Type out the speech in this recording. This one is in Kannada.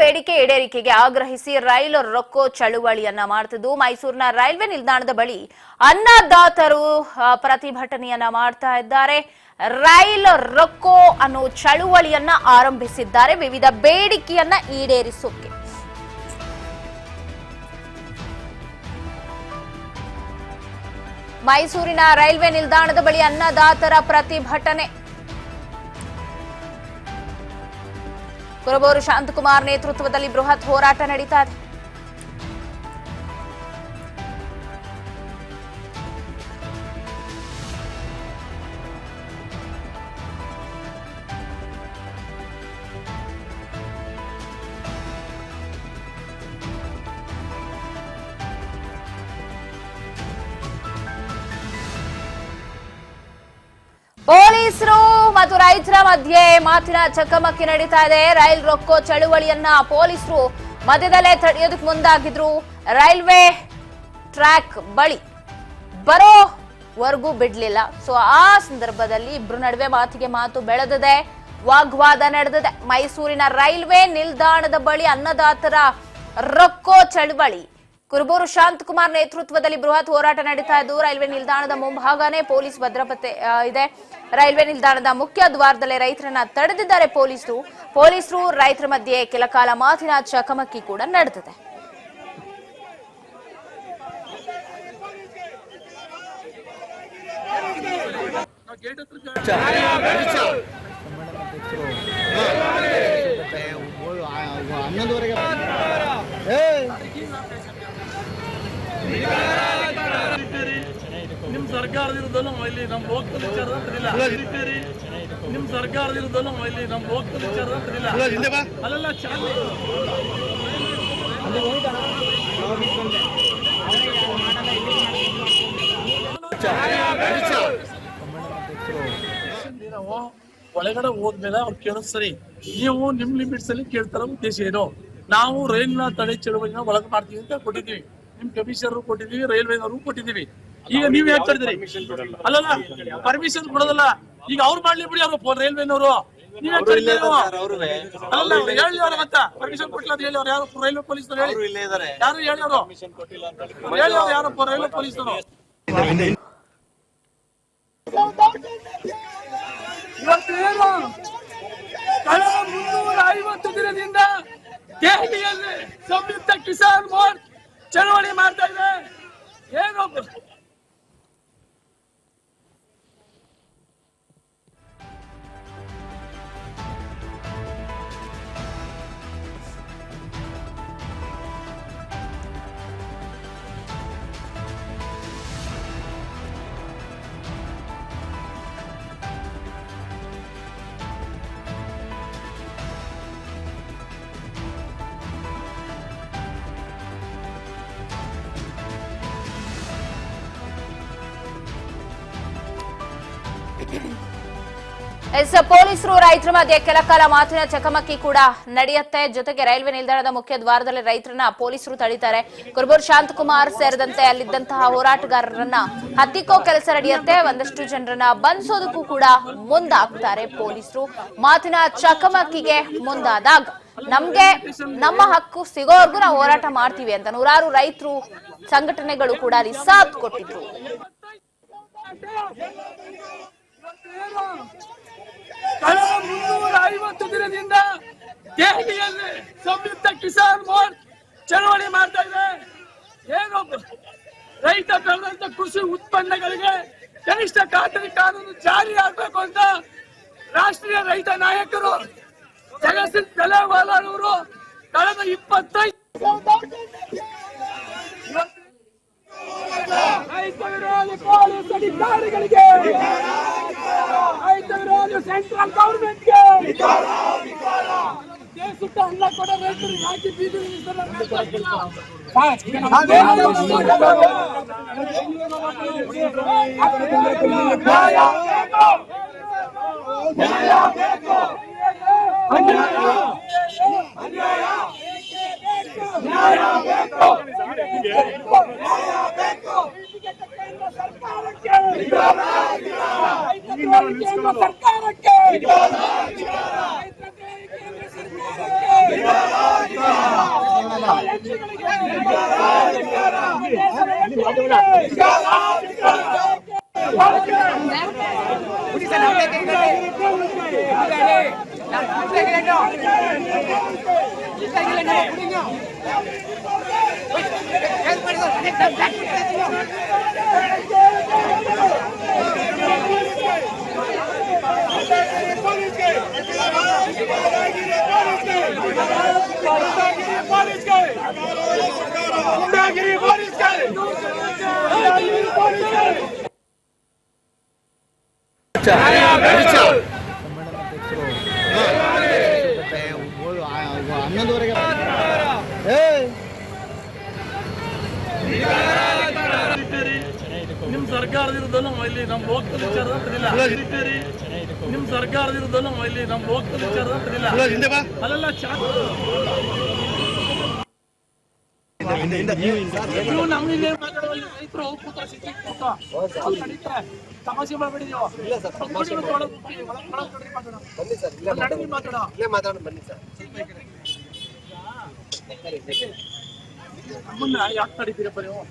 ಬೇಡಿಕೆ ಈಡೇರಿಕೆಗೆ ಆಗ್ರಹಿಸಿ ರೈಲು ರೊಕ್ಕೋ ಚಳುವಳಿಯನ್ನ ಮಾಡ್ತಿದ್ದು ಮೈಸೂರಿನ ರೈಲ್ವೆ ನಿಲ್ದಾಣದ ಬಳಿ ಅನ್ನದಾತರು ಪ್ರತಿಭಟನೆಯನ್ನ ಮಾಡ್ತಾ ಇದ್ದಾರೆ. ರೈಲು ರೊಕ್ಕೋ ಅನ್ನೋ ಚಳುವಳಿಯನ್ನ ಆರಂಭಿಸಿದ್ದಾರೆ ವಿವಿಧ ಬೇಡಿಕೆಯನ್ನ ಈಡೇರಿಸೋಕೆ. ಮೈಸೂರಿನ ರೈಲ್ವೆ ನಿಲ್ದಾಣದ ಬಳಿ ಅನ್ನದಾತರ ಪ್ರತಿಭಟನೆ. ಕುರುಬೂರು ಶಾಂತಕುಮಾರ್ ನೇತೃತ್ವದಲ್ಲಿ ಬೃಹತ್ ಹೋರಾಟ ನಡೀತಾ ಇದೆ. ಪೊಲೀಸರು ಮತ್ತು ರೈತರ ಮಧ್ಯೆ ಮಾತಿನ ಚಕಮಕಿ ನಡೀತಾ ಇದೆ. ರೈಲ್ ರೊಕ್ಕೋ ಚಳುವಳಿಯನ್ನ ಪೊಲೀಸರು ಮಧ್ಯದಲ್ಲೇ ತಡೆಯೋದಕ್ಕೆ ಮುಂದಾಗಿದ್ರು. ರೈಲ್ವೆ ಟ್ರ್ಯಾಕ್ ಬಳಿ ಬರೋವರೆಗೂ ಬಿಡ್ಲಿಲ್ಲ. ಸೊ ಆ ಸಂದರ್ಭದಲ್ಲಿ ಇಬ್ರು ನಡುವೆ ಮಾತಿಗೆ ಮಾತು ಬೆಳೆದಿದೆ, ವಾಗ್ವಾದ ನಡೆದಿದೆ. ಮೈಸೂರಿನ ರೈಲ್ವೆ ನಿಲ್ದಾಣದ ಬಳಿ ಅನ್ನದಾತರ ರೊಕ್ಕೋ ಚಳುವಳಿ. ಕುರುಬೂರು ಶಾಂತಕುಮಾರ್ ನೇತೃತ್ವದಲ್ಲಿ ಬೃಹತ್ ಹೋರಾಟ ನಡೀತಾ ಇದ್ದು ರೈಲ್ವೆ ನಿಲ್ದಾಣದ ಮುಂಭಾಗನೇ ಪೊಲೀಸ್ ಭದ್ರತೆ ಇದೆ. ರೈಲ್ವೆ ನಿಲ್ದಾಣದ ಮುಖ್ಯ ದ್ವಾರದಲ್ಲೇ ರೈತರನ್ನ ತಡೆದಿದ್ದಾರೆ ಪೊಲೀಸರು ರೈತರ ಮಧ್ಯೆ ಕೆಲ ಕಾಲ ಮಾತಿನ ಚಕಮಕಿ ಕೂಡ ನಡೆದಿದೆ. ನಿಮ್ ಸರ್ಕಾರದ ಇರೋದಲ್ಲ ಇಲ್ಲಿ ನಮ್ ಲೋಕಲ್ ವಿಚಾರ ಅಂತಿಲ್ಲ. ನಿಮ್ ಸರ್ಕಾರದ ಇರೋದಲ್ಲ ಇಲ್ಲಿ ನಮ್ ಲೋಕಲ್ ವಿಚಾರ ಅಂತಿಲ್ಲ. ಅಲ್ಲೆಲ್ಲ ನಾವು ಒಳಗಡೆ ಹೋದ್ಮೇಲೆ ಅವ್ರು ಕೇಳೋದು ಸರಿ, ನೀವು ನಿಮ್ ಲಿಮಿಟ್ಸ್ ಅಲ್ಲಿ ಕೇಳ್ತಾರ ಉದ್ದೇಶ ಏನು? ನಾವು ರೈಲ್ನ ತಡೆ ಚಳುವಳಿನ ಒಳಗೆ ಮಾಡ್ತೀವಿ ಅಂತ ಕೊಟ್ಟಿದ್ದೀವಿ, ನಿಮ್ ಕಮಿಷನರ್ ಕೊಟ್ಟಿದ್ದೀವಿ, ರೈಲ್ವೆನವರು ಕೊಟ್ಟಿದ್ದೀವಿ. ಈಗ ನೀವ್ ಯಾಕೆ ಕರೆದ್ರಿ? ಅಲ್ಲಲ್ಲ ಪರ್ಮಿಷನ್ ಕೊಡೋದಲ್ಲ, ಈಗ ಅವ್ರು ಮಾಡ್ಲಿ ಬಿಡಿ, ಅವ್ರು ರೈಲ್ವೆನವರು. ನೀವ್ ಯಾಕೆ ಕರೀತೀರಿ? ಅಲ್ಲ ಹೇಳಿ ಅವ್ರ ಮತ್ತ ಪರ್ಮಿಷನ್ ಕೊಟ್ಟಿಲ್ಲ ಅಂತ ಹೇಳಿ ಅವ್ರು ಯಾರು ರೈಲ್ವೆ ಪೊಲೀಸ್ನವ್ರು ಹೇಳಿ, ಯಾರು ಹೇಳಿ ಅವರು ಹೇಳಿ ಅವ್ರು ಯಾರಪ್ಪ ರೈಲ್ವೆ ಪೊಲೀಸ್ನವರು. ಇವತ್ತೇನು ಕಳೆದ 350 ದಿನದಿಂದ ದೆಹಲಿಯಲ್ಲಿ ಸಂಯುಕ್ತ ಕಿಸಾನ್ ಮೋರ್ಚಾ ಚಳವಳಿ ಮಾಡ್ತಾ ಇದೆ. ಏನು ಪೊಲೀಸರು ರೈತರ ಮಧ್ಯೆ ಕೆಲ ಕಾಲ ಮಾತಿನ ಚಕಮಕಿ ಕೂಡ ನಡೆಯುತ್ತೆ. ಜೊತೆಗೆ ರೈಲ್ವೆ ನಿಲ್ದಾಣದ ಮುಖ್ಯ ದ್ವಾರದಲ್ಲಿ ರೈತರನ್ನ ಪೊಲೀಸರು ತಡೀತಾರೆ. ಕುರುಬೂರು ಶಾಂತಕುಮಾರ್ ಸೇರಿದಂತೆ ಅಲ್ಲಿದ್ದಂತಹ ಹೋರಾಟಗಾರರನ್ನ ಹತ್ತಿಕ್ಕೋ ಕೆಲಸ ನಡೆಯುತ್ತೆ. ಒಂದಷ್ಟು ಜನರನ್ನ ಬಂಧಿಸೋದಕ್ಕೂ ಕೂಡ ಮುಂದಾಗ್ತಾರೆ ಪೊಲೀಸರು. ಮಾತಿನ ಚಕಮಕಿಗೆ ಮುಂದಾದಾಗ ನಮ್ಗೆ ನಮ್ಮ ಹಕ್ಕು ಸಿಗೋವರೆಗೂ ನಾವು ಹೋರಾಟ ಮಾಡ್ತೀವಿ ಅಂತ ನೂರಾರು ರೈತರು ಸಂಘಟನೆಗಳು ಕೂಡ ಅಲ್ಲಿ ಸಾಥ್ ಕೊಟ್ಟಿದ್ರು. ಕಳೆದ 350 ದಿನದಿಂದ ದೆಹಲಿಯಲ್ಲಿ ಸಂಯುಕ್ತ ಕಿಸಾನ್ ಮೋರ್ಚಾ ಚಳವಳಿ ಮಾಡ್ತಾ ಇದೆ. ಏನು ರೈತ ಬೆಳೆದಂತ ಕೃಷಿ ಉತ್ಪನ್ನಗಳಿಗೆ ಕನಿಷ್ಠ ಖಾತರಿ ಕಾನೂನು ಜಾರಿ ಆಗಬೇಕು ಅಂತ ರಾಷ್ಟ್ರೀಯ ರೈತ ನಾಯಕರು ಜಗಸಿಂಗ್ ತಲೇವಾಲ್ ಅವರು ಕಳೆದ 25 ರೈತ ವಿರೋಧಿ ಪೊಲೀಸ್ ಅಧಿಕಾರಿಗಳಿಗೆ, ರೈತ ವಿರೋಧಿ ಸೆಂಟ್ರಲ್ ಗವರ್ಮೆಂಟ್ಗೆ, ದೇಶಕ್ಕೆ ಅನ್ನ ಕೊಡೋ ರೈತರಿಗೆ ಹಾಕಿ ಬೀದಿ ಸರ್ಕಾರಕ್ಕೆ ಹನ್ನೊಂದುವರೆಗೆ ನಿಮ್ ಸರ್ಕಾರದ ವಿರುದ್ಧ ನಾವು ಇಲ್ಲಿ ನಮ್ ಲೋಕಲ್ ವಿಚಾರ ಅಂತಿಲ್ಲ. ನಿಮ್ ಸರ್ಕಾರದ ವಿರುದ್ಧ ನಾವು ಇಲ್ಲಿ ನಮ್ ಲೋಕಲ್ ವಿಚಾರ ಅಂತಿಲ್ಲ. ಅಲ್ಲೆಲ್ಲ ನೀವು ನಮ್ಮಿಂದ ಮಾತಾಡುವಲ್ಲಿ ರೈತರು ಕೂತ ಸಿಕ್ಕಿ ಕೂತ ತಮಾಷೆ ಮಾಡ್ಬೇಡಿ ನೀವು. ಮಾತಾಡೋಣ ಬನ್ನಿ ಸರ್. ನಮ್ಮನ್ನ ಯಾಕೆ ತಡೀತೀರಪ್ಪ ನೀವು?